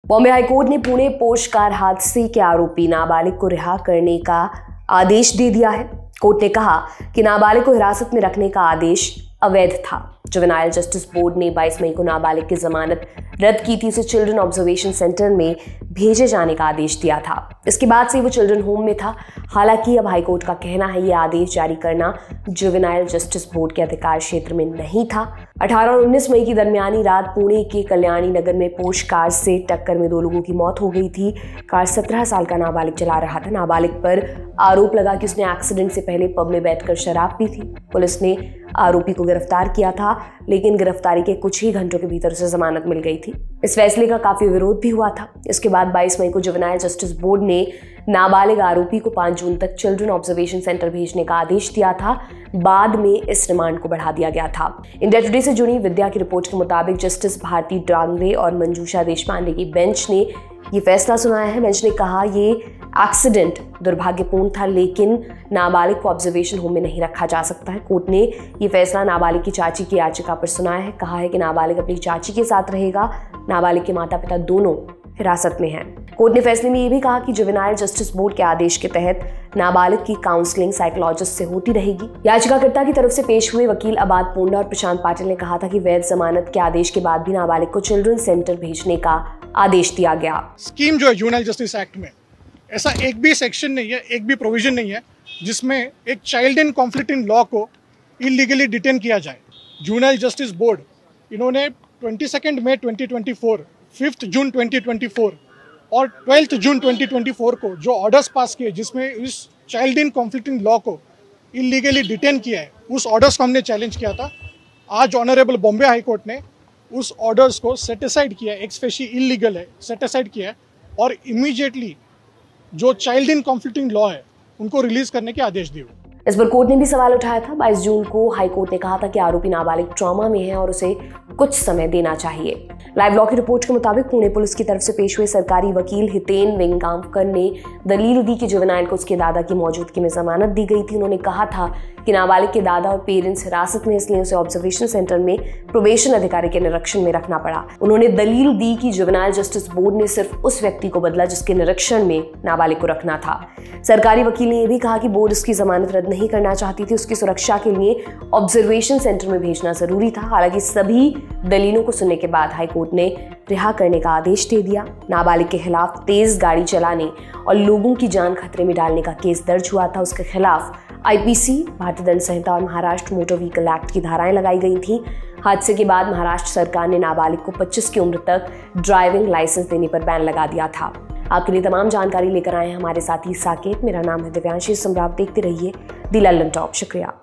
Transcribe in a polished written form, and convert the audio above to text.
Bombay high court ने Pune Porsche car हादसे के आरोपी नाबालिग को रिहा करने का आदेश दे दिया है। कोर्ट ने कहा कि नाबालिग को हिरासत में रखने का आदेश अवैध था। जुवेनाइल जस्टिस बोर्ड ने 22 मई को नाबालिग की जमानत रद्द की थी। उसे चिल्ड्रन ऑब्जर्वेशन सेंटर में भेजे जाने का आदेश दिया था। इसके बाद से वो चिल्ड्रन होम में था। हालांकि अब हाईकोर्ट का कहना है ये आदेश जारी करना जुवेनाइल जस्टिस बोर्ड के अधिकार क्षेत्र में नहीं था। 18 और 19 मई की दरमियानी रात पुणे के कल्याणी नगर में पोर्श कार से टक्कर में 2 लोगों की मौत हो गई थी। कार 17 साल का नाबालिग चला रहा था। नाबालिग पर आरोप लगा कि उसने एक्सीडेंट से पहले पब में बैठकर शराब पी थी। पुलिस ने आरोपी को गिरफ्तार किया था, लेकिन गिरफ्तारी के कुछ ही घंटों के भीतर उसे जमानत मिल गई थी। इस फैसले का काफी विरोध भी हुआ था। इसके बाद 22 मई को जुवेनाइल जस्टिस बोर्ड ने नाबालिग आरोपी को 5 जून तक चिल्ड्रन ऑब्जर्वेशन सेंटर भेजने का आदेश दिया था। बाद में इस रिमांड को बढ़ा दिया गया था। इंडिया टुडे से जुड़ी विद्या की रिपोर्ट के मुताबिक जस्टिस भारती डांगरे और मंजूषा देशपांडे की बेंच ने ये फैसला सुनाया है। बेंच ने कहा ये एक्सीडेंट दुर्भाग्यपूर्ण था, लेकिन नाबालिग को ऑब्जर्वेशन होम में नहीं रखा जा सकता है। कोर्ट ने ये फैसला नाबालिग की चाची की याचिका पर सुनाया है। कहा है कि नाबालिग अपनी चाची के साथ रहेगा। नाबालिग के माता पिता दोनों हिरासत में हैं। कोर्ट ने फैसले में यह भी कहा कि जुवेनाइल जस्टिस बोर्ड के आदेश के तहत नाबालिग की काउंसलिंग साइकोलॉजिस्ट से होती रहेगी। याचिकाकर्ता की तरफ से पेश हुए वकील अबाद पोंडा और प्रशांत पाटिल ने कहा था कि वैध जमानत के आदेश के बाद भी नाबालिग को चिल्ड्रन सेंटर भेजने का आदेश दिया गया। स्कीम जो है जुवेनाइल जस्टिस एक्ट में ऐसा एक भी सेक्शन नहीं है, एक भी प्रोविजन नहीं है जिसमें एक child in conflict in law को इलीगली डिटेन किया जाए। जुवेनाइल जस्टिस बोर्ड इन्होंने 22 मई 2024, 5 जून 2024 और 12 जून 2024 को जो ऑर्डर्स पास किए जिसमें इस child in conflict in law को इलीगली डिटेन किया है, उस ऑर्डर्स को हमने चैलेंज किया था। आज ऑनरेबल बॉम्बे हाई कोर्ट ने उस ऑर्डर्स को सेट असाइड किया, एक्स फेशी इलीगल है, सेट असाइड किया और इमीडिएटली जो child in conflict in law है उनको रिलीज करने के आदेश दिए। इस पर कोर्ट ने भी सवाल उठाया था। 22 जून को हाईकोर्ट ने कहा था कि आरोपी नाबालिग ट्रॉमा में है और उसे कुछ समय देना चाहिए। लाइव लॉ की रिपोर्ट के मुताबिक पुणे पुलिस की तरफ से पेश हुए सरकारी वकील हितेन वेंगांवकर ने दलील दी कि जुवेनाइल को उसके दादा की मौजूदगी में जमानत दी गई थी। उन्होंने कहा था कि नाबालिग के दादा और पेरेंट्स हिरासत में, इसलिए उसे ऑब्जर्वेशन सेंटर में प्रोबेशन अधिकारी के निरीक्षण में रखना पड़ा। उन्होंने दलील दी कि जुवेनाइल जस्टिस बोर्ड ने सिर्फ उस व्यक्ति को बदला जिसके निरीक्षण में नाबालिग को रखना था। सरकारी वकील ने यह भी कहा कि बोर्ड उसकी जमानत रद्द नहीं करना चाहती थी। उसकी सुरक्षा के लिए ऑब्जर्वेशन सेंटर में भेजना जरूरी था। हालांकि सभी दलीलों को सुनने के बाद हाईकोर्ट ने रिहा करने का आदेश दे दिया। नाबालिग के खिलाफ तेज गाड़ी चलाने और लोगों की जान खतरे में डालने का केस दर्ज हुआ था। उसके खिलाफ IPC, भारतीय दंड संहिता और महाराष्ट्र मोटर व्हीकल एक्ट की धाराएं लगाई गई थी। हादसे के बाद महाराष्ट्र सरकार ने नाबालिग को 25 की उम्र तक ड्राइविंग लाइसेंस देने पर बैन लगा दिया था। आपके लिए तमाम जानकारी लेकर आए हमारे साथी साकेत। मेरा नाम है दिव्यांशी सम्राट। देखते रहिए द लंदन टॉप। शुक्रिया।